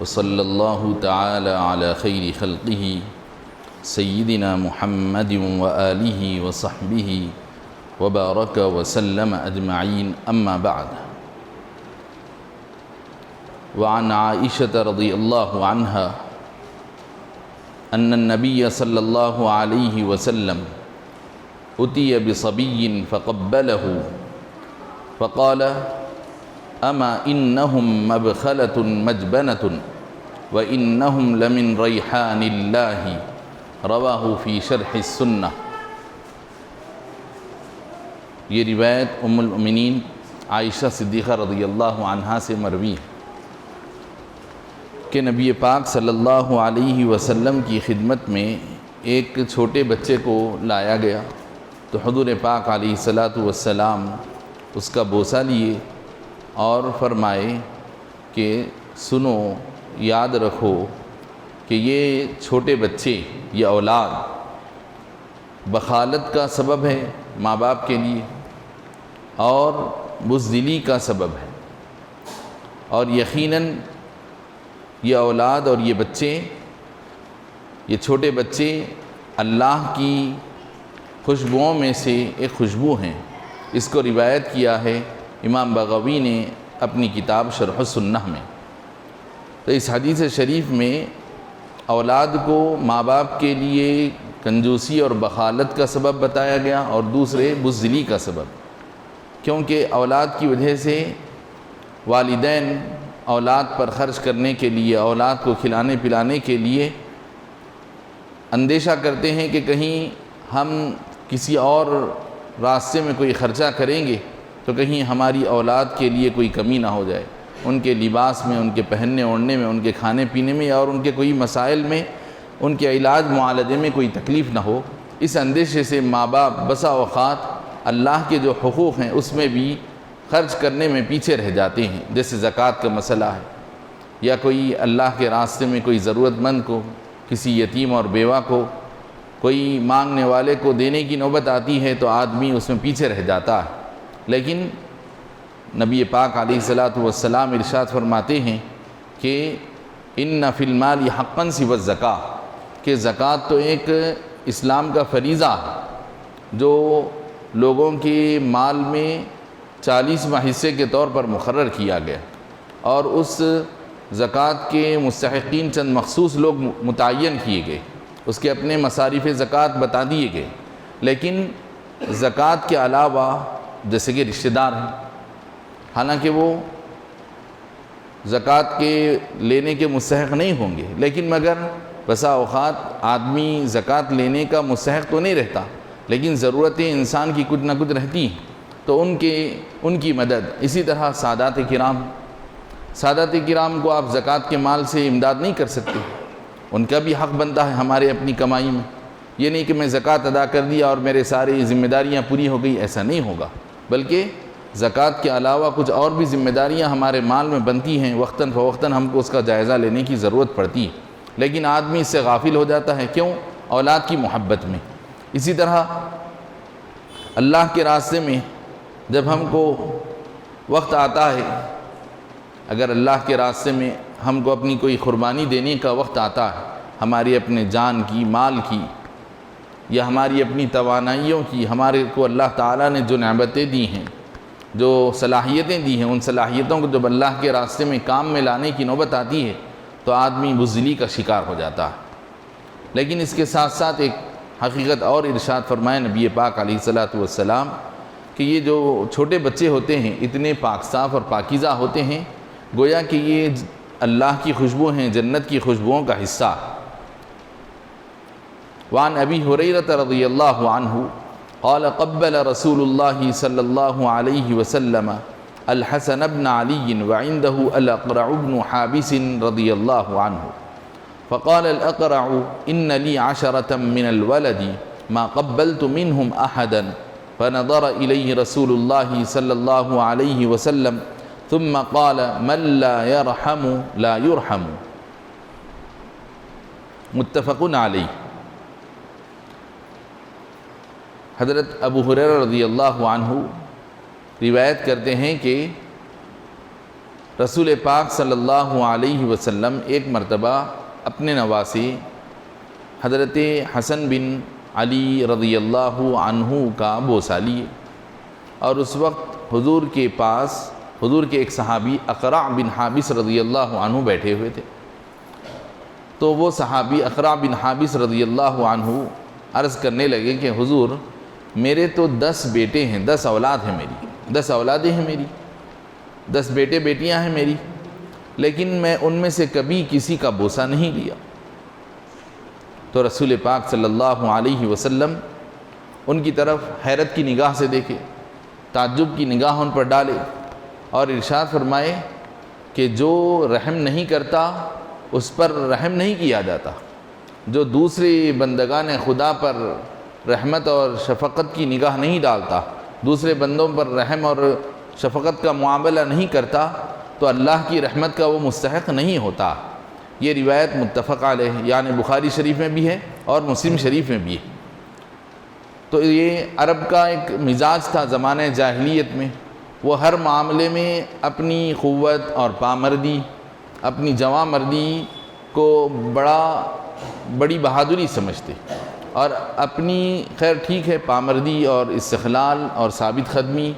وصلی اللہ تعالی علی خیر خلقہ سیدنا محمد وآلہ وصحبہ وبارک وسلم اجمعین، اما بعد۔ وعن عائشة رضی اللہ عنہا ان النبی صلی اللہ علیہ وسلم اتی بصبی فقبلہ فقال اما انہم مبخلۃ مجبنۃ وانہم لمن ریحان اللہ، رواہ فی شرح السنہ۔ یہ روایت ام المؤمنین عائشہ صدیقہ رضی اللہ عنہا سے مروی ہے کہ نبی پاک صلی اللہ علیہ وسلم کی خدمت میں ایک چھوٹے بچے کو لایا گیا تو حضور پاک علیہ السلام اس کا بوسہ لیے اور فرمائے کہ سنو، یاد رکھو کہ یہ چھوٹے بچے، یہ اولاد بخالت کا سبب ہے ماں باپ کے لیے اور بزدلی کا سبب ہے، اور یقیناً یہ اولاد اور یہ بچے، یہ چھوٹے بچے اللہ کی خوشبوؤں میں سے ایک خوشبو ہیں۔ اس کو روایت کیا ہے امام بغوی نے اپنی کتاب شرح السنہ میں۔ تو اس حدیث شریف میں اولاد کو ماں باپ کے لیے کنجوسی اور بخالت کا سبب بتایا گیا اور دوسرے بزدلی کا سبب، کیونکہ اولاد کی وجہ سے والدین اولاد پر خرچ کرنے کے لیے، اولاد کو کھلانے پلانے کے لیے اندیشہ کرتے ہیں کہ کہیں ہم کسی اور راستے میں کوئی خرچہ کریں گے تو کہیں ہماری اولاد کے لیے کوئی کمی نہ ہو جائے، ان کے لباس میں، ان کے پہننے اوڑھنے میں، ان کے کھانے پینے میں اور ان کے کوئی مسائل میں، ان کے علاج معالجے میں کوئی تکلیف نہ ہو۔ اس اندیشے سے ماں باپ بسا اوقات اللہ کے جو حقوق ہیں اس میں بھی خرچ کرنے میں پیچھے رہ جاتے ہیں، جیسے زکوٰۃ کا مسئلہ ہے، یا کوئی اللہ کے راستے میں کوئی ضرورت مند کو، کسی یتیم اور بیوہ کو، کوئی مانگنے والے کو دینے کی نوبت آتی ہے تو آدمی اس میں پیچھے رہ جاتا ہے۔ لیکن نبی پاک علیہ السلام ارشاد فرماتے ہیں کہ ان فی المال حقا سوی الزکاۃ، کہ زکوٰۃ تو ایک اسلام کا فریضہ ہے جو لوگوں کے مال میں 40واں حصے کے طور پر مقرر کیا گیا، اور اس زکوٰۃ کے مستحقین چند مخصوص لوگ متعین کیے گئے، اس کے اپنے مصارف زکوٰۃ بتا دیے گئے۔ لیکن زکوٰۃ کے علاوہ جیسے کہ رشتہ دار ہیں، حالانکہ وہ زکوٰۃ کے لینے کے مستحق نہیں ہوں گے، لیکن مگر بسا اوقات آدمی زکوٰۃ لینے کا مستحق تو نہیں رہتا، لیکن ضرورتیں انسان کی کچھ نہ کچھ رہتی ہیں تو ان کی مدد۔ اسی طرح سادات کرام کو آپ زکوٰۃ کے مال سے امداد نہیں کر سکتے، ان کا بھی حق بنتا ہے ہمارے اپنی کمائی میں۔ یہ نہیں کہ میں زکوٰۃ ادا کر دیا اور میرے ساری ذمہ داریاں پوری ہو گئی، ایسا نہیں ہوگا، بلکہ زکوٰۃ کے علاوہ کچھ اور بھی ذمہ داریاں ہمارے مال میں بنتی ہیں، وقتاً فوقتاً ہم کو اس کا جائزہ لینے کی ضرورت پڑتی ہے، لیکن آدمی اس سے غافل ہو جاتا ہے۔ کیوں؟ اولاد کی محبت میں۔ اسی طرح اللہ کے راستے میں جب ہم کو وقت آتا ہے، اگر اللہ کے راستے میں ہم کو اپنی کوئی قربانی دینے کا وقت آتا ہے، ہماری اپنے جان کی، مال کی، یا ہماری اپنی توانائیوں کی، ہمارے کو اللہ تعالیٰ نے جو نعمتیں دی ہیں، جو صلاحیتیں دی ہیں، ان صلاحیتوں کو جب اللہ کے راستے میں کام میں لانے کی نوبت آتی ہے تو آدمی بزدلی کا شکار ہو جاتا ہے۔ لیکن اس کے ساتھ ساتھ ایک حقیقت اور ارشاد فرمائے نبی پاک علیہ السلام کہ یہ جو چھوٹے بچے ہوتے ہیں اتنے پاک صاف اور پاکیزہ ہوتے ہیں، گویا کہ یہ اللہ کی خوشبو ہیں، جنت کی خوشبوؤں کا حصہ۔ وعن ابی ہریرہ رضی اللہ عنہ قال قبل رسول اللہ صلی اللہ علیہ وسلم الحسن بن علی وعنده الاقرع بن حابس رضی اللہ عنہ فقال الاقرع ان لی 10 من الولد ما قبلت منهم احدا فنظر الیہ رسول اللہ صلی اللہ علیہ وسلم ثم قال من لا يرحم لا يرحم، متفق علیہ۔ حضرت ابو ہریرہ رضی اللہ عنہ روایت کرتے ہیں کہ رسول پاک صلی اللہ علیہ وسلم ایک مرتبہ اپنے نواسے حضرت حسن بن علی رضی اللہ عنہ کا بوسہ لیے، اور اس وقت حضور کے پاس حضور کے ایک صحابی اقرع بن حابس رضی اللہ عنہ بیٹھے ہوئے تھے۔ تو وہ صحابی اقرع بن حابس رضی اللہ عنہ عرض کرنے لگے کہ حضور میرے تو 10 بیٹے ہیں، 10 اولاد ہیں میری، 10 اولادیں ہیں میری، 10 بیٹے بیٹیاں ہیں میری، لیکن میں ان میں سے کبھی کسی کا بوسہ نہیں لیا۔ تو رسول پاک صلی اللہ علیہ وسلم ان کی طرف حیرت کی نگاہ سے دیکھے، تعجب کی نگاہ ان پر ڈالے، اور ارشاد فرمائے کہ جو رحم نہیں کرتا اس پر رحم نہیں کیا جاتا، جو دوسرے بندگان خدا پر رحمت اور شفقت کی نگاہ نہیں ڈالتا، دوسرے بندوں پر رحم اور شفقت کا معاملہ نہیں کرتا، تو اللہ کی رحمت کا وہ مستحق نہیں ہوتا۔ یہ روایت متفق علیہ یعنی بخاری شریف میں بھی ہے اور مسلم شریف میں بھی ہے۔ تو یہ عرب کا ایک مزاج تھا زمانہ جاہلیت میں، وہ ہر معاملے میں اپنی قوت اور پامردی، اپنی جواں مردی کو بڑی بہادری سمجھتے، اور اپنی خیر ٹھیک ہے پامردی اور استقلال اور ثابت قدمی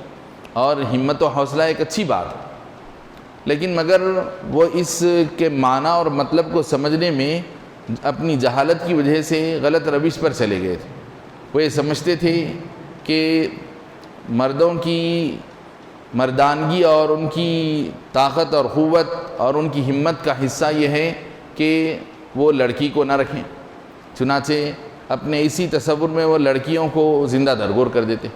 اور ہمت و حوصلہ ایک اچھی بات ہے، لیکن مگر وہ اس کے معنی اور مطلب کو سمجھنے میں اپنی جہالت کی وجہ سے غلط روش پر چلے گئے تھے۔ وہ یہ سمجھتے تھے کہ مردوں کی مردانگی اور ان کی طاقت اور قوت اور ان کی ہمت کا حصہ یہ ہے کہ وہ لڑکی کو نہ رکھیں، چنانچہ اپنے اسی تصور میں وہ لڑکیوں کو زندہ درگور کر دیتے،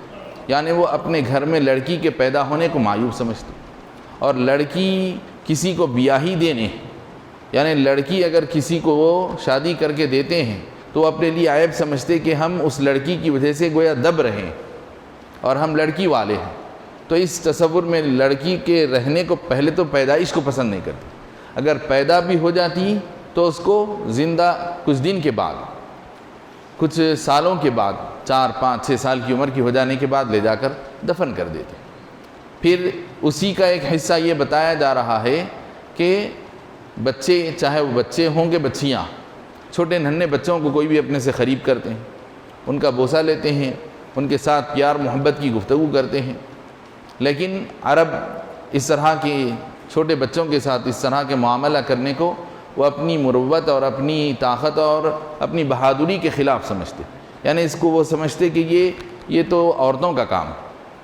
یعنی وہ اپنے گھر میں لڑکی کے پیدا ہونے کو معیوب سمجھتے، اور لڑکی کسی کو بیاہی دینے، یعنی لڑکی اگر کسی کو وہ شادی کر کے دیتے ہیں تو وہ اپنے لیے عیب سمجھتے کہ ہم اس لڑکی کی وجہ سے گویا دب رہیں اور ہم لڑکی والے ہیں۔ تو اس تصور میں لڑکی کے رہنے کو پہلے تو پیدائش کو پسند نہیں کرتے، اگر پیدا بھی ہو جاتی تو اس کو زندہ کچھ دن کے بعد، کچھ سالوں کے بعد، 4 5 6 سال کی عمر کی ہو جانے کے بعد لے جا کر دفن کر دیتے۔ پھر اسی کا ایک حصہ یہ بتایا جا رہا ہے کہ بچے، چاہے وہ بچے ہوں گے بچیاں، چھوٹے ننھے بچوں کو کوئی بھی اپنے سے قریب کرتے ہیں، ان کا بوسہ لیتے ہیں، ان کے ساتھ پیار محبت کی گفتگو کرتے ہیں، لیکن عرب اس طرح کے چھوٹے بچوں کے ساتھ اس طرح کے معاملہ کرنے کو وہ اپنی مروت اور اپنی طاقت اور اپنی بہادری کے خلاف سمجھتے، یعنی اس کو وہ سمجھتے کہ یہ تو عورتوں کا کام،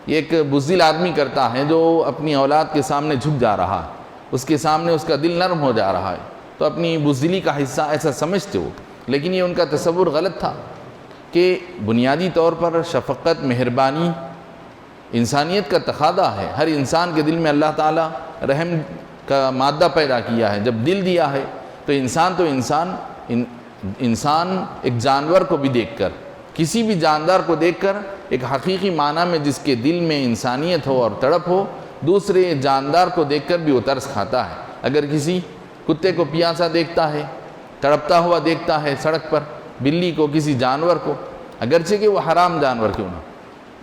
یہ ایک بزدل آدمی کرتا ہے جو اپنی اولاد کے سامنے جھک جا رہا ہے، اس کے سامنے اس کا دل نرم ہو جا رہا ہے، تو اپنی بزدلی کا حصہ ایسا سمجھتے ہو۔ لیکن یہ ان کا تصور غلط تھا کہ بنیادی طور پر شفقت، مہربانی انسانیت کا تقاضا ہے، ہر انسان کے دل میں اللہ تعالیٰ رحم کا مادہ پیدا کیا ہے، جب دل دیا ہے تو انسان ایک جانور کو بھی دیکھ کر، کسی بھی جاندار کو دیکھ کر ایک حقیقی معنی میں جس کے دل میں انسانیت ہو اور تڑپ ہو، دوسرے جاندار کو دیکھ کر بھی وہ ترس کھاتا ہے۔ اگر کسی کتے کو پیاسا دیکھتا ہے، تڑپتا ہوا دیکھتا ہے سڑک پر، بلی کو، کسی جانور کو، اگرچہ کہ وہ حرام جانور کیوں نہ،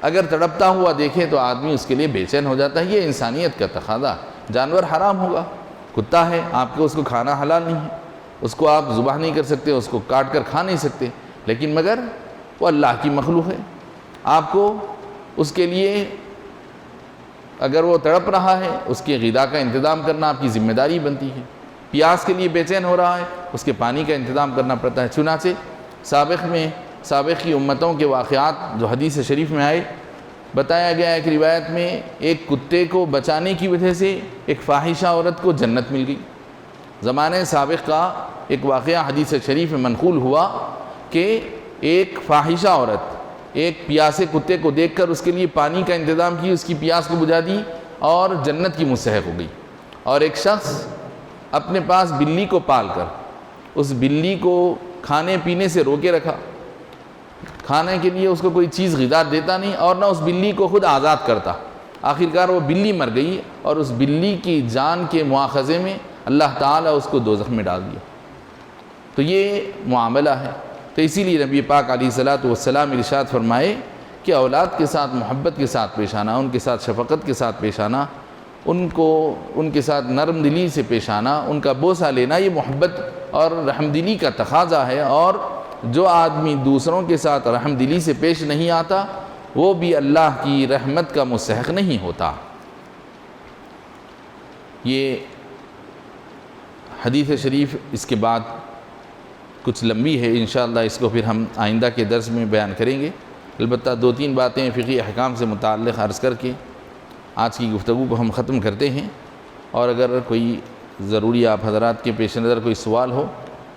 اگر تڑپتا ہوا دیکھے تو آدمی اس کے لیے بے چین ہو جاتا ہے۔ یہ انسانیت کا تقاضا ہے۔ جانور حرام ہوگا، کتا ہے، آپ کو اس کو کھانا حلال نہیں ہے، اس کو آپ ذبح نہیں کر سکتے، اس کو کاٹ کر کھا نہیں سکتے، لیکن مگر وہ اللہ کی مخلوق ہے، آپ کو اس کے لیے اگر وہ تڑپ رہا ہے اس کے غذا کا انتظام کرنا آپ کی ذمہ داری بنتی ہے، پیاس کے لیے بے چین ہو رہا ہے اس کے پانی کا انتظام کرنا پڑتا ہے۔ چنانچہ سابق کی امتوں کے واقعات جو حدیث شریف میں آئے، بتایا گیا ایک روایت میں ایک کتے کو بچانے کی وجہ سے ایک فاحشہ عورت کو جنت مل گئی۔ زمانے سابق کا ایک واقعہ حدیث شریف میں منقول ہوا کہ ایک فاحشہ عورت ایک پیاسے کتے کو دیکھ کر اس کے لیے پانی کا انتظام کی، اس کی پیاس کو بجھا دی اور جنت کی مستحق ہو گئی، اور ایک شخص اپنے پاس بلی کو پال کر اس بلی کو کھانے پینے سے روکے رکھا، کھانے کے لیے اس کو کوئی چیز غذا دیتا نہیں اور نہ اس بلی کو خود آزاد کرتا، آخرکار وہ بلی مر گئی اور اس بلی کی جان کے مواخذے میں اللہ تعالیٰ اس کو دوزخ میں ڈال دیا۔ تو یہ معاملہ ہے۔ تو اسی لیے نبی پاک علیہ الصلوۃ والسلام ارشاد فرمائے کہ اولاد کے ساتھ محبت کے ساتھ پیش آنا، ان کے ساتھ شفقت کے ساتھ پیش آنا، ان کے ساتھ نرم دلی سے پیش آنا، ان کا بوسہ لینا، یہ محبت اور رحم دلی کا تقاضا ہے۔ اور جو آدمی دوسروں کے ساتھ رحم دلی سے پیش نہیں آتا وہ بھی اللہ کی رحمت کا مستحق نہیں ہوتا۔ یہ حدیث شریف اس کے بعد کچھ لمبی ہے، انشاءاللہ اس کو پھر ہم آئندہ کے درس میں بیان کریں گے۔ البتہ 2-3 باتیں فقہی احکام سے متعلق عرض کر کے آج کی گفتگو کو ہم ختم کرتے ہیں، اور اگر کوئی ضروری آپ حضرات کے پیش نظر کوئی سوال ہو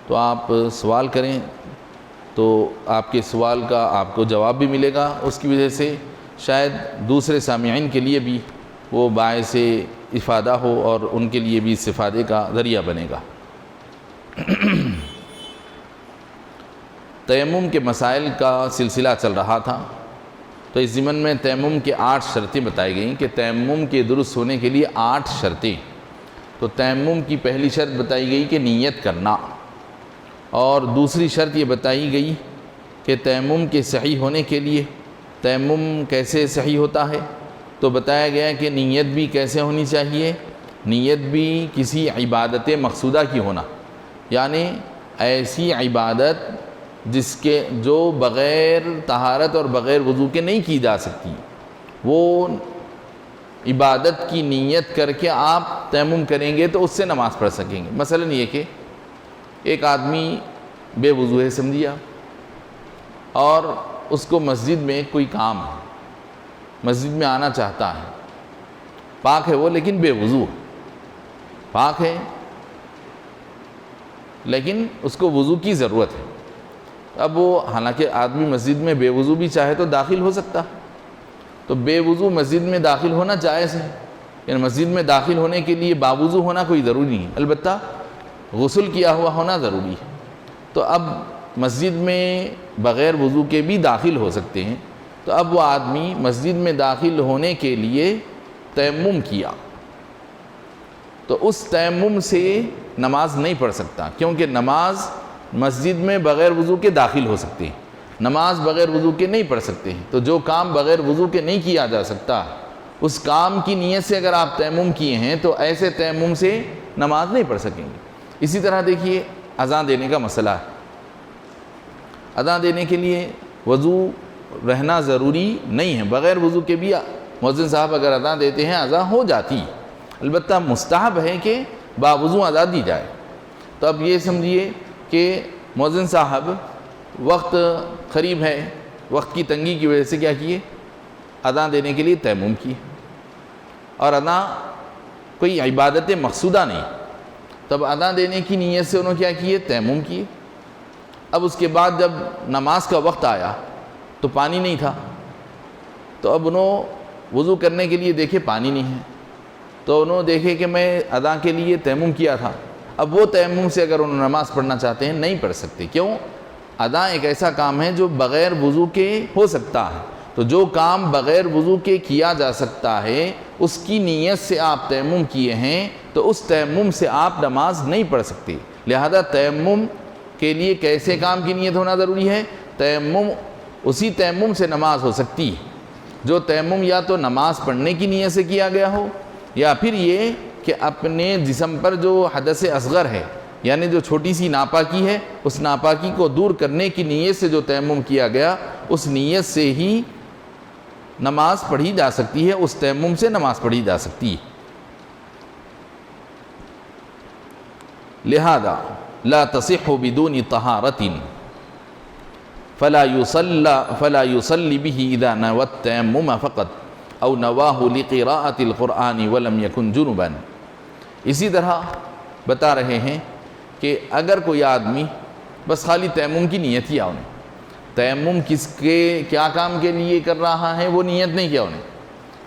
تو آپ سوال کریں، تو آپ کے سوال کا آپ کو جواب بھی ملے گا، اس کی وجہ سے شاید دوسرے سامعین کے لیے بھی وہ باعث افادہ ہو اور ان کے لیے بھی استفادے کا ذریعہ بنے گا۔ تیمم کے مسائل کا سلسلہ چل رہا تھا، تو اس ضمن میں تیمم کے 8 شرطیں بتائی گئیں کہ تیمم کے درست ہونے کے لیے 8 شرطیں۔ تو تیمم کی پہلی شرط بتائی گئی کہ نیت کرنا، اور دوسری شرط یہ بتائی گئی کہ تیمم کے صحیح ہونے کے لیے تیمم کیسے صحیح ہوتا ہے، تو بتایا گیا کہ نیت بھی کیسے ہونی چاہیے، نیت بھی کسی عبادت مقصودہ کی ہونا، یعنی ایسی عبادت جو بغیر طہارت اور بغیر وضو کے نہیں کی جا سکتی، وہ عبادت کی نیت کر کے آپ تیمم کریں گے تو اس سے نماز پڑھ سکیں گے۔ مثلا یہ کہ ایک آدمی بے وضو ہے سمجھیا، اور اس کو مسجد میں کوئی کام ہے، مسجد میں آنا چاہتا ہے، پاک ہے وہ لیکن بے وضو، پاک ہے لیکن اس کو وضو کی ضرورت ہے۔ اب وہ حالانکہ آدمی مسجد میں بے وضو بھی چاہے تو داخل ہو سکتا، تو بے وضو مسجد میں داخل ہونا جائز ہے، یعنی مسجد میں داخل ہونے کے لیے باوضو ہونا کوئی ضروری نہیں، البتہ غسل کیا ہوا ہونا ضروری ہے۔ تو اب مسجد میں بغیر وضو کے بھی داخل ہو سکتے ہیں، تو اب وہ آدمی مسجد میں داخل ہونے کے لیے تیمم کیا، تو اس تیمم سے نماز نہیں پڑھ سکتا، کیونکہ نماز مسجد میں بغیر وضو کے داخل ہو سکتے ہیں، نماز بغیر وضو کے نہیں پڑھ سکتے ہیں۔ تو جو کام بغیر وضو کے نہیں کیا جا سکتا، اس کام کی نیت سے اگر آپ تیمم کیے ہیں تو ایسے تیمم سے نماز نہیں پڑھ سکیں گے۔ اسی طرح دیکھیے اذان دینے کا مسئلہ ہے، اذان دینے کے لیے وضو رہنا ضروری نہیں ہے، بغیر وضو کے بھی مؤذن صاحب اگر اذان دیتے ہیں اذان ہو جاتی، البتہ مستحب ہے کہ باوضو اذان دی جائے۔ تو اب یہ سمجھیے کہ مؤذن صاحب وقت قریب ہے، وقت کی تنگی کی وجہ سے کیا کیے، اذان دینے کے لیے تیمم کیے، اور اذان کوئی عبادت مقصودہ نہیں، تب اذان دینے کی نیت سے انہوں نے کیا کیے، تیمم کیے۔ اب اس کے بعد جب نماز کا وقت آیا تو پانی نہیں تھا، تو اب انہوں وضو کرنے کے لیے دیکھے پانی نہیں ہے، تو انہوں دیکھے کہ میں اذان کے لیے تیمم کیا تھا، اب وہ تیمم سے اگر انہوں نماز پڑھنا چاہتے ہیں نہیں پڑھ سکتے، کیوں؟ اذان ایک ایسا کام ہے جو بغیر وضو کے ہو سکتا ہے، تو جو کام بغیر وضو کے کیا جا سکتا ہے اس کی نیت سے آپ تیمم کیے ہیں تو اس تیمم سے آپ نماز نہیں پڑھ سکتے۔ لہذا تیمم کے لیے کیسے کام کی نیت ہونا ضروری ہے، تیمم اسی تیمم سے نماز ہو سکتی ہے جو تیمم یا تو نماز پڑھنے کی نیت سے کیا گیا ہو، یا پھر یہ کہ اپنے جسم پر جو حدث اصغر ہے، یعنی جو چھوٹی سی ناپاکی ہے، اس ناپاکی کو دور کرنے کی نیت سے جو تیمم کیا گیا اس نیت سے ہی نماز پڑھی جا سکتی ہے، اس تیمم سے نماز پڑھی جا سکتی ہے۔ لہذا لا تصح بدون طہارت فلا يصلي به اذا نوى التيمم فقط او نواه لقراءة القرآن ولم يكن جنبا۔ اسی طرح بتا رہے ہیں کہ اگر کوئی آدمی بس خالی تیمم کی نیت ہی انہیں، تیمم کس کے کیا کام کے لیے کر رہا ہے وہ نیت نہیں کیا انہیں،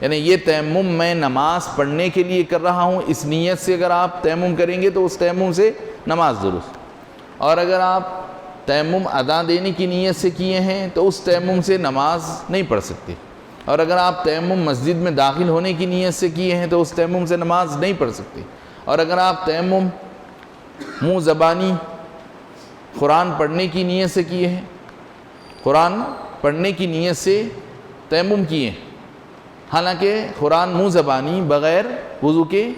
یعنی یہ تیمم میں نماز پڑھنے کے لیے کر رہا ہوں، اس نیت سے اگر آپ تیمم کریں گے تو اس تیمم سے نماز درست، اور اگر آپ تیمم اذان دینے کی نیت سے کیے ہیں تو اس تیمم سے نماز نہیں پڑھ سکتے، اور اگر آپ تیمم مسجد میں داخل ہونے کی نیت سے کیے ہیں تو اس تیمم سے نماز نہیں پڑھ سکتے، اور اگر آپ تیمم منہ زبانی قرآن پڑھنے کی نیت سے کیے ہیں، قرآن پڑھنے کی نیت سے تیمم کیے ہیں، حالانکہ قرآن منہ زبانی بغیر وضو کے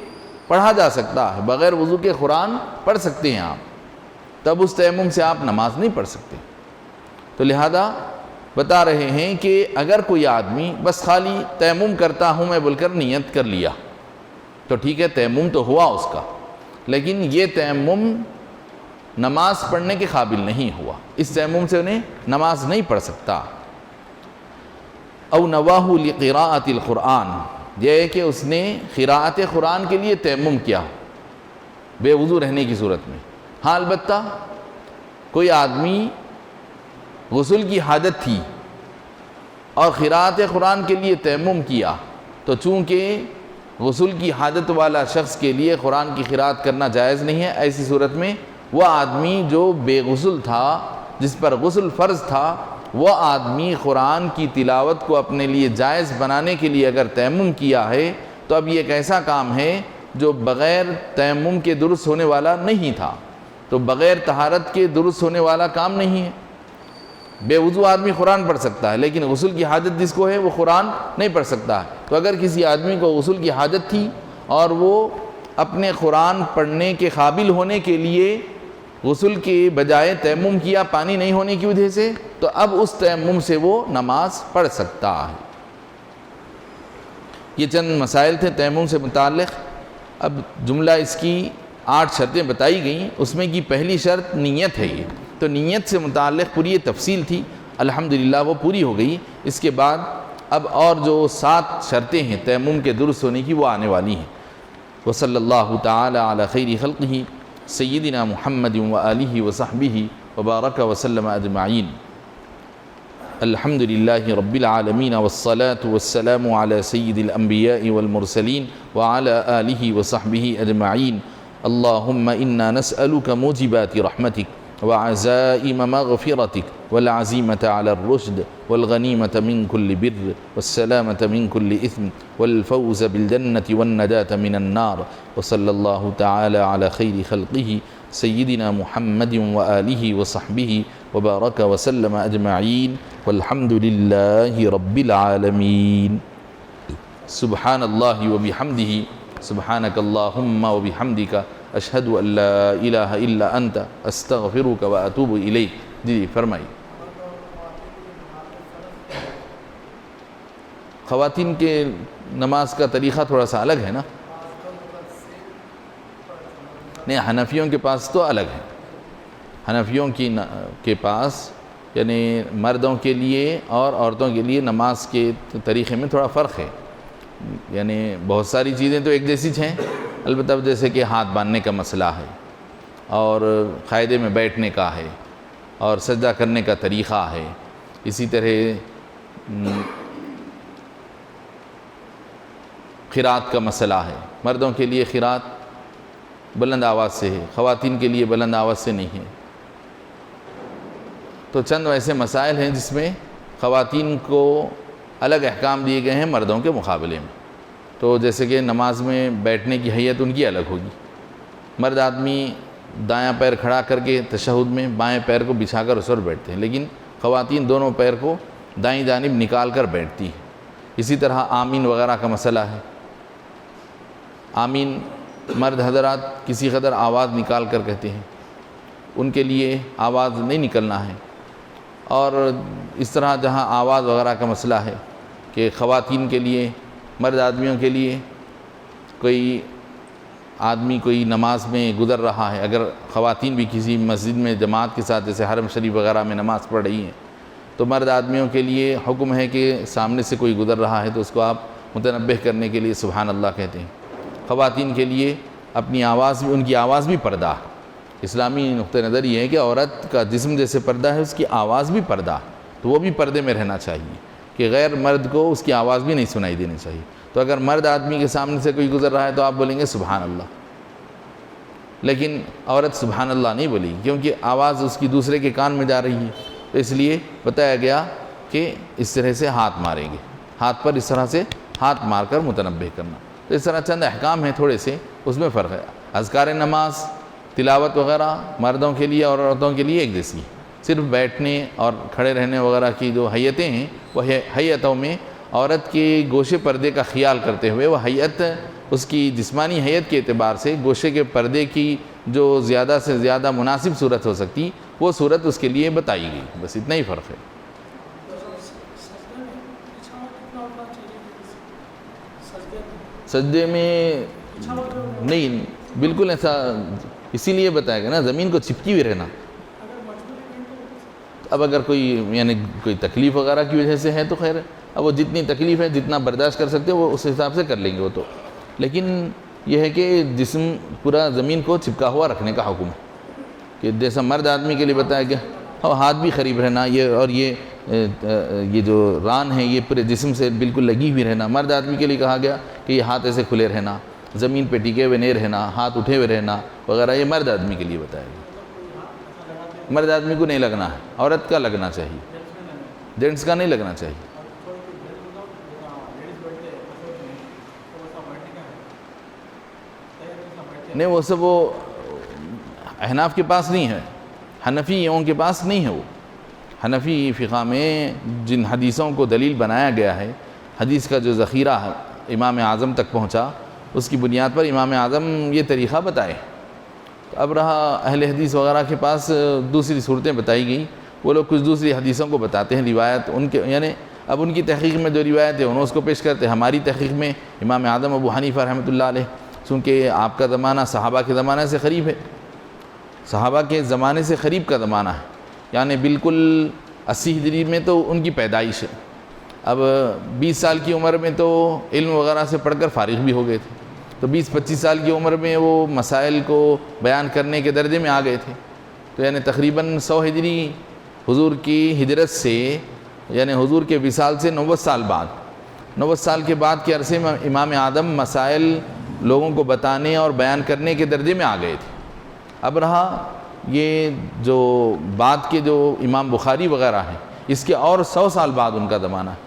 پڑھا جا سکتا ہے، بغیر وضو کے قرآن پڑھ سکتے ہیں آپ، تب اس تیمم سے آپ نماز نہیں پڑھ سکتے۔ تو لہذا بتا رہے ہیں کہ اگر کوئی آدمی بس خالی تیمم کرتا ہوں میں بول کر نیت کر لیا تو ٹھیک ہے، تیمم تو ہوا اس کا، لیکن یہ تیمم نماز پڑھنے کے قابل نہیں ہوا، اس تیمم سے انہیں نماز نہیں پڑھ سکتا۔ او نواہ لقراءۃ القرآن، یہ ہے کہ اس نے قراءت قرآن کے لیے تیمم کیا بے وضو رہنے کی صورت میں۔ ہاں البتہ کوئی آدمی غسل کی حاجت تھی اور قراءت قرآن کے لیے تیمم کیا، تو چونکہ غسل کی حاجت والا شخص کے لیے قرآن کی قراءت کرنا جائز نہیں ہے، ایسی صورت میں وہ آدمی جو بے غسل تھا، جس پر غسل فرض تھا، وہ آدمی قرآن کی تلاوت کو اپنے لیے جائز بنانے کے لیے اگر تیمم کیا ہے تو اب یہ ایک ایسا کام ہے جو بغیر تیمم کے درست ہونے والا نہیں تھا، تو بغیر طہارت کے درست ہونے والا کام نہیں ہے۔ بے وضو آدمی قرآن پڑھ سکتا ہے، لیکن غسل کی حاجت جس کو ہے وہ قرآن نہیں پڑھ سکتا ہے۔ تو اگر کسی آدمی کو غسل کی حاجت تھی اور وہ اپنے قرآن پڑھنے کے قابل ہونے کے لیے غسل کے بجائے تیمم کیا پانی نہیں ہونے کی وجہ سے، تو اب اس تیمم سے وہ نماز پڑھ سکتا ہے۔ یہ چند مسائل تھے تیمم سے متعلق۔ اب جملہ اس کی 8 شرطیں بتائی گئیں، اس میں کی پہلی شرط نیت ہے۔ یہ تو نیت سے متعلق پوری تفصیل تھی، الحمدللہ وہ پوری ہو گئی۔ اس کے بعد اب اور جو 7 شرطیں ہیں تیمم کے درست ہونے کی وہ آنے والی ہیں۔ وصلی اللہ تعالی علی خیر خلقہ سیدنا محمد وآلہ وصحبہ وبارک وسلم اجمعین۔ الحمد للہ رب العالمین والصلاة والسلام علی سید الانبیاء والمرسلین وعلی آلہ وصحبہ اجمعین۔ اللہم انا نسألک موجبات رحمتک وعزائم مغفرتك والعزيمة على الرشد والغنيمة من كل بر والسلامة من كل إثم والفوز بالجنة والنجاة من النار، وصلى الله تعالى على خير خلقه سيدنا محمد وآله وصحبه وبارك وسلم أجمعين، والحمد لله رب العالمين۔ سبحان الله وبحمده، سبحانك اللهم وبحمدك اشہد ان لا الہ الا انت استغفرک واتوب الیک۔ جی فرمائی۔ خواتین کے نماز کا طریقہ تھوڑا سا الگ ہے نا؟ نہیں، حنفیوں کے پاس تو الگ ہے۔ حنفیوں کے پاس یعنی مردوں کے لیے اور عورتوں کے لیے نماز کے طریقے میں تھوڑا فرق ہے، یعنی بہت ساری چیزیں تو ایک جیسی ہیں، البتہ جیسے کہ ہاتھ باندھنے کا مسئلہ ہے اور قاعدے میں بیٹھنے کا ہے اور سجدہ کرنے کا طریقہ ہے، اسی طرح قرات کا مسئلہ ہے۔ مردوں کے لیے قرات بلند آواز سے ہے، خواتین کے لیے بلند آواز سے نہیں ہے۔ تو چند ایسے مسائل ہیں جس میں خواتین کو الگ احکام دیے گئے ہیں مردوں کے مقابلے میں۔ تو جیسے کہ نماز میں بیٹھنے کی حیت ان کی الگ ہوگی، مرد آدمی دایاں پیر کھڑا کر کے تشہد میں بائیں پیر کو بچھا کر اس پر بیٹھتے ہیں، لیکن خواتین دونوں پیر کو دائیں جانب نکال کر بیٹھتی ہیں۔ اسی طرح آمین وغیرہ کا مسئلہ ہے، آمین مرد حضرات کسی قدر آواز نکال کر کہتے ہیں، ان کے لیے آواز نہیں نکلنا ہے۔ اور اس طرح جہاں آواز وغیرہ کا مسئلہ ہے کہ خواتین کے لیے، مرد آدمیوں کے لیے کوئی آدمی کوئی نماز میں گزر رہا ہے، اگر خواتین بھی کسی مسجد میں جماعت کے ساتھ جیسے حرم شریف وغیرہ میں نماز پڑھ رہی ہیں، تو مرد آدمیوں کے لیے حکم ہے کہ سامنے سے کوئی گزر رہا ہے تو اس کو آپ متنبہ کرنے کے لیے سبحان اللہ کہتے ہیں۔ خواتین کے لیے اپنی آواز بھی، ان کی آواز بھی پردہ ہے۔ اسلامی نقطہ نظر یہ ہے کہ عورت کا جسم جیسے پردہ ہے اس کی آواز بھی پردہ، تو وہ بھی پردے میں رہنا چاہیے کہ غیر مرد کو اس کی آواز بھی نہیں سنائی دینی چاہیے۔ تو اگر مرد آدمی کے سامنے سے کوئی گزر رہا ہے تو آپ بولیں گے سبحان اللہ، لیکن عورت سبحان اللہ نہیں بولے گی کیونکہ آواز اس کی دوسرے کے کان میں جا رہی ہے۔ تو اس لیے بتایا گیا کہ اس طرح سے ہاتھ ماریں گے، ہاتھ پر اس طرح سے ہاتھ مار کر متنبہ کرنا۔ تو اس طرح چند احکام ہیں تھوڑے سے، اس میں فرق ہے۔ اذکار نماز، تلاوت وغیرہ مردوں کے لیے اور عورتوں کے لیے ایک جیسی ہے، صرف بیٹھنے اور کھڑے رہنے وغیرہ کی جو حیتیں ہیں وہ حیتوں میں عورت کے گوشے پردے کا خیال کرتے ہوئے وہ حیت، اس کی جسمانی حیت کے اعتبار سے گوشے کے پردے کی جو زیادہ سے زیادہ مناسب صورت ہو سکتی وہ صورت اس کے لیے بتائی گئی، بس اتنا ہی فرق ہے۔ سجدے میں نہیں، بالکل ایسا اسی لیے بتایا گیا نا، زمین کو چپکی ہوئی رہنا۔ اب اگر کوئی یعنی کوئی تکلیف وغیرہ کی وجہ سے ہے تو خیر ہے، اب وہ جتنی تکلیف ہے جتنا برداشت کر سکتے وہ اس حساب سے کر لیں گے وہ تو، لیکن یہ ہے کہ جسم پورا زمین کو چپکا ہوا رکھنے کا حکم ہے، کہ جیسا مرد آدمی کے لیے بتایا گیا اور ہاتھ بھی قریب رہنا، اور یہ جو ران ہے یہ پورے جسم سے بالکل لگی ہوئی رہنا۔ مرد آدمی کے لیے کہا گیا کہ یہ ہاتھ ایسے کھلے رہنا، زمین پہ ٹکے ہوئے نہیں رہنا، ہاتھ اٹھے ہوئے رہنا وغیرہ، یہ مرد آدمی کے لیے بتایا گیا۔ مرد آدمی کو نہیں لگنا ہے، عورت کا لگنا چاہیے، جینٹس کا نہیں لگنا چاہیے۔ نہیں وہ سب وہ احناف کے پاس نہیں ہے، حنفیوں کے پاس نہیں ہے۔ وہ حنفی فقہ میں جن حدیثوں کو دلیل بنایا گیا ہے، حدیث کا جو ذخیرہ ہے امام اعظم تک پہنچا، اس کی بنیاد پر امام اعظم یہ طریقہ بتائے۔ اب رہا اہل حدیث وغیرہ کے پاس دوسری صورتیں بتائی گئیں، وہ لوگ کچھ دوسری حدیثوں کو بتاتے ہیں، روایت ان کے یعنی اب ان کی تحقیق میں جو روایت ہے انہوں اس کو پیش کرتے ہیں۔ ہماری تحقیق میں امام اعظم ابو حنیفہ رحمۃ اللہ علیہ، چونکہ آپ کا زمانہ صحابہ کے زمانے سے قریب ہے، صحابہ کے زمانے سے قریب کا زمانہ ہے، یعنی بالکل 80 ہجری میں تو ان کی پیدائش ہے۔ اب 20 سال کی عمر میں تو علم وغیرہ سے پڑھ کر فارغ بھی ہو گئے تھے، تو 20-25 سال کی عمر میں وہ مسائل کو بیان کرنے کے درجے میں آ گئے تھے، تو یعنی تقریباً 100 ہجری حضور کی ہجرت سے، یعنی حضور کے وصال سے 90 سال بعد، 90 سال کے بعد کے عرصے میں امام اعظم مسائل لوگوں کو بتانے اور بیان کرنے کے درجے میں آ گئے تھے۔ اب رہا یہ جو بعد کے جو امام بخاری وغیرہ ہیں، اس کے اور 100 سال بعد ان کا زمانہ ہے،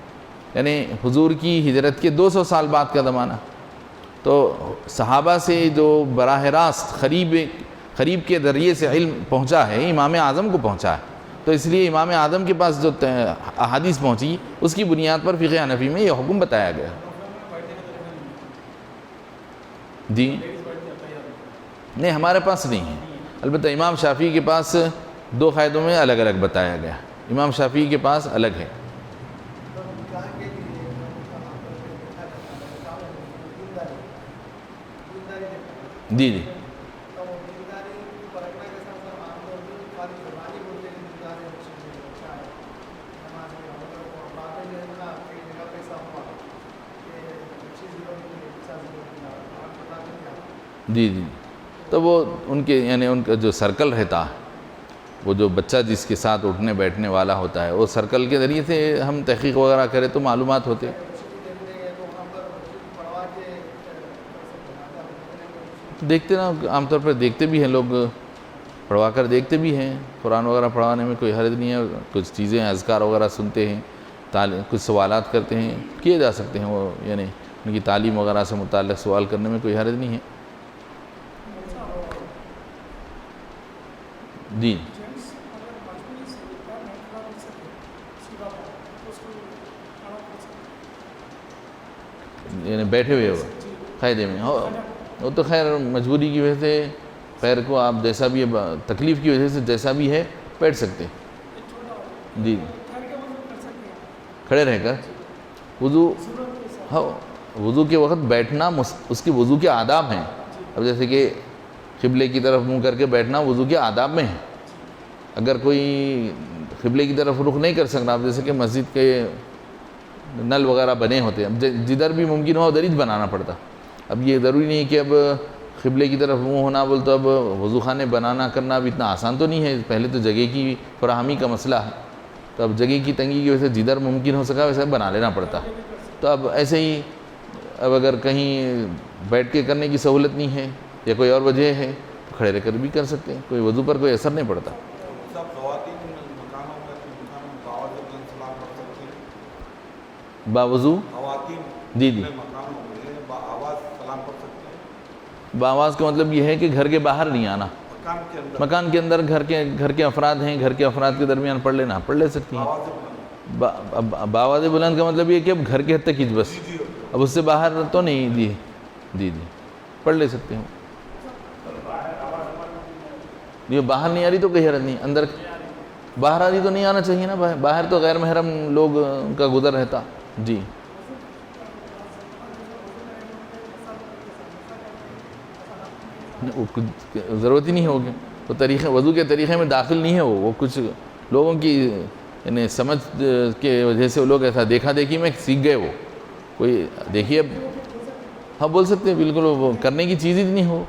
یعنی حضور کی ہجرت کے 200 سال بعد کا زمانہ۔ تو صحابہ سے جو براہ راست قریب کے ذریعے سے علم پہنچا ہے، امام اعظم کو پہنچا ہے، تو اس لیے امام اعظم کے پاس جو احادیث پہنچی اس کی بنیاد پر فقہ حنفی میں یہ حکم بتایا گیا۔ جی نہیں، ہمارے پاس نہیں ہے، البتہ امام شافعی کے پاس 2 قاعدوں میں الگ الگ بتایا گیا، امام شافعی کے پاس الگ ہے۔ جی جی جی جی تو وہ ان کے یعنی ان کا جو سرکل رہتا ہے، وہ جو بچہ جس کے ساتھ اٹھنے بیٹھنے والا ہوتا ہے، وہ سرکل کے ذریعے سے ہم تحقیق وغیرہ کریں تو معلومات ہوتے۔ دیکھتے نا، عام طور پر دیکھتے بھی ہیں لوگ، پڑھوا کر دیکھتے بھی ہیں، قرآن وغیرہ پڑھوانے میں کوئی حرج نہیں ہے، کچھ چیزیں اذکار وغیرہ سنتے ہیں، کچھ سوالات کرتے ہیں، کیے جا سکتے ہیں، وہ یعنی ان کی تعلیم وغیرہ سے متعلق سوال کرنے میں کوئی حرج نہیں ہے۔ جی یعنی بیٹھے ہوئے ہو قاعدے میں وہ تو خیر مجبوری کی وجہ سے پیر کو آپ جیسا بھی ہے، تکلیف کی وجہ سے جیسا بھی ہے بیٹھ سکتے ہیں۔ جی کھڑے رہ کر وضو، ہاں وضو کے وقت بیٹھنا اس کے وضو کے آداب ہیں۔ اب جیسے کہ قبلے کی طرف منہ کر کے بیٹھنا وضو کے آداب میں ہے۔ اگر کوئی قبلے کی طرف رخ نہیں کر سکتا، اب جیسے کہ مسجد کے نل وغیرہ بنے ہوتے ہیں، اب جدھر بھی ممکن ہو ادھر ہی بنانا پڑتا۔ اب یہ ضروری نہیں کہ اب قبلے کی طرف منہ ہونا بول تو اب وضو خانے بنانا کرنا اب اتنا آسان تو نہیں ہے، پہلے تو جگہ کی فراہمی کا مسئلہ ہے، تو اب جگہ کی تنگی کی وجہ سے جدھر ممکن ہو سکا ویسے بنا لینا پڑتا۔ تو اب ایسے ہی اب اگر کہیں بیٹھ کے کرنے کی سہولت نہیں ہے یا کوئی اور وجہ ہے تو کھڑے رہ کر بھی کر سکتے ہیں، کوئی وضو پر کوئی اثر نہیں پڑتا۔ باوضو جی جی بآواز کا مطلب یہ ہے کہ گھر کے باہر نہیں آنا، مکان کے اندر گھر کے افراد ہیں، گھر کے افراد کے درمیان پڑھ لینا، پڑھ لے سکتی ہیں۔ باواز بلند کا مطلب یہ کہ اب گھر کے حد تک ہی بس، اب اس سے باہر تو نہیں. جی جی جی پڑھ لے سکتے ہوں. یہ باہر نہیں آ رہی تو کوئی حرج نہیں، اندر باہر آ رہی تو نہیں آنا چاہیے نا، باہر تو غیر محرم لوگ کا گزر رہتا. جی ضرورت ہی نہیں ہوگی، تو طریقے وضو کے طریقے میں داخل نہیں ہے وہ کچھ لوگوں کی یعنی سمجھ کے وجہ سے وہ لوگ ایسا دیکھا دیکھی میں سیکھ گئے. وہ کوئی دیکھیے ہاں بول سکتے ہیں بالکل، وہ کرنے کی چیز ہی نہیں ہو.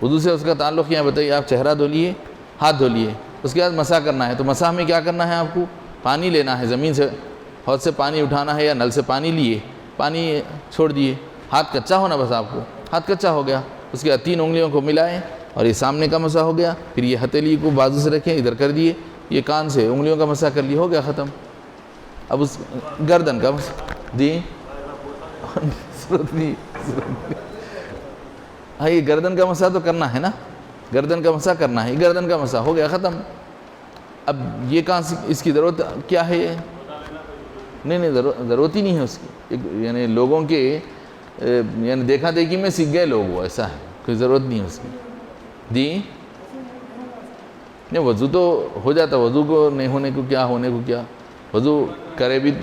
وضو سے اس کا تعلق کیا بتائیے؟ آپ چہرہ دھو لیے، ہاتھ دھو لیے، اس کے بعد مسح کرنا ہے. تو مسح میں کیا کرنا ہے؟ آپ کو پانی لینا ہے، زمین سے حوض سے پانی اٹھانا ہے یا نل سے پانی لیے، پانی چھوڑ دیے، ہاتھ کچا ہونا بس آپ کو، ہاتھ کچا ہو گیا. اس کے بعد 3 انگلیوں کو ملائیں اور یہ سامنے کا مسح ہو گیا. پھر یہ ہتھیلی کو بازو سے رکھیں، ادھر کر دیے، یہ کان سے انگلیوں کا مسح کر لیے، ہو گیا ختم. اب اس گردن کا جی ہاں یہ گردن کا مسح تو کرنا ہے نا، گردن کا مسح کرنا ہے، گردن کا مسح ہو گیا ختم. اب یہ کہاں سے اس کی ضرورت کیا ہے؟ یہ نہیں ضرورت ہی نہیں ہے اس کی. یعنی لوگوں کے یعنی دیکھا دیکھی میں سیکھ گئے لوگ، وہ ایسا ہے، کوئی ضرورت نہیں ہے اس کی. جی نہیں وضو تو ہو جاتا، وضو کو نہیں ہونے کو کیا، ہونے کو کیا، وضو کرے بھی جی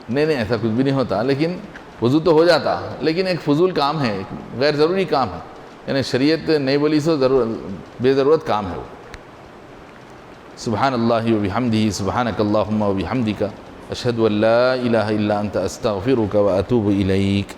نہیں ایسا کچھ بھی نہیں ہوتا، لیکن وضو تو ہو جاتا، لیکن ایک فضول کام ہے، غیر ضروری کام ہے. یعنی شریعت نہیں بولی سو بے ضرورت کام ہے وہ. سبحان اللہ و بحمدہ، سبحانک اللہم و بحمدک، اشہد ان لا الہ الا انت استغفرک و اتوب الیک.